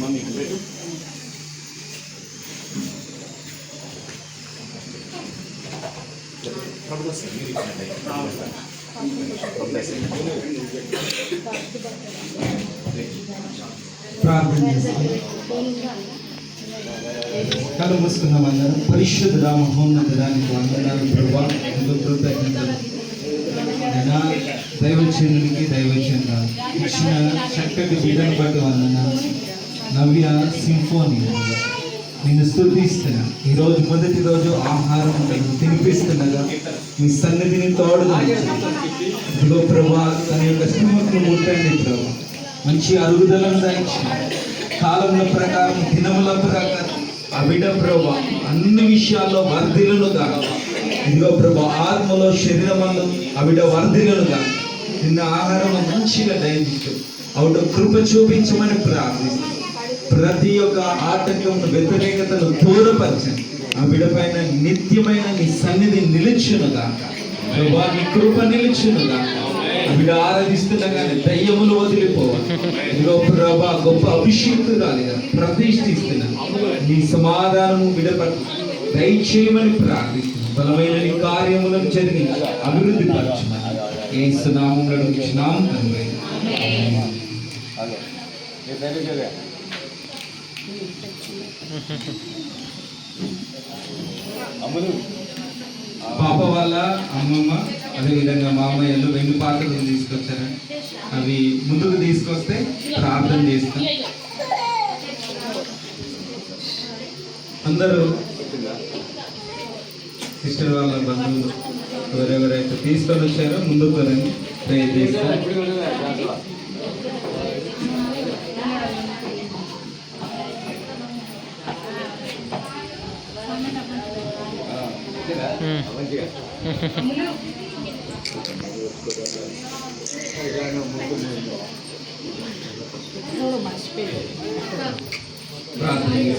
Mummy ప్రార్థన చేస్తాం. కళ్ళు మూసుకున్నాం అందరం. పరిశుద్ధ మహోన్నత దానికి వందనాలు ప్రభా, ఎంతో కృతజ్ఞతలు. దైవచనుడికి దైవచన ఇచ్చిన చక్కటి బిడ్డను బట్టి వందనాలు. నవ్య సింఫోనీ నేను స్తుతిస్తున్నా. ఈరోజు మొదటి రోజు ఆహారం తినిపిస్తుండగా మీ సన్నిధిని తోడుగా ఇదిగో ప్రభా, తన యొక్క శ్రమకు ముట్టండి ప్రభా. మంచి అరుగుదలను దాయించండి. కాలంలో ప్రకారం దినముల ప్రకారం ఆ బిడ్డ ప్రభా అన్ని విషయాల్లో వర్ధిలుగా ఇదిగో ప్రభా, ఆత్మలో శరీరంలో ఆ బిడ్డ వర్ధిలుగా నిన్న ఆహారం మంచిగా దయచేస్తూ అవుట కృప చూపించమని ప్రార్థిస్తూ ప్రతి ఒక్క ఆటంకమును వ్యతిరేకతను దూరపరచండి. ఆ బిడ్డ పైన నిత్యమైన నీ సన్నిధి నిలుచునుగా ప్రభా, నీ కృప నిలుచునుగా. బిడ్డ ఆరాధిస్తుండగానే దయ్యములు వదిలిపోవాలి. ఇదిగో ప్రభా, గొప్ప అభిషేక్తురాలిగా ప్రతిష్ఠిస్తున్నా నీ సమాధానము బిడ్డ పట్ల దయచేయమని ప్రార్థిస్తున్నాను. బలమైన నీ కార్యములను జరిగి అభివృద్ధి పరచమని యేసు నామములో అడుగుచున్నాము తండ్రి. పాప వాళ్ళ అమ్మమ్మ అదేవిధంగా మామయ్యలు వెండి పాత్రలు తీసుకొచ్చారండి. అవి ముందుకు తీసుకొస్తే ప్రార్థన చేస్తాం. అందరూ సిస్టర్ వాళ్ళ బంధువులు ఎవరెవరైతే తీసుకొని వచ్చారో ముందుకు రండి, ప్రేయర్ చేస్తాం. ప్రార్థన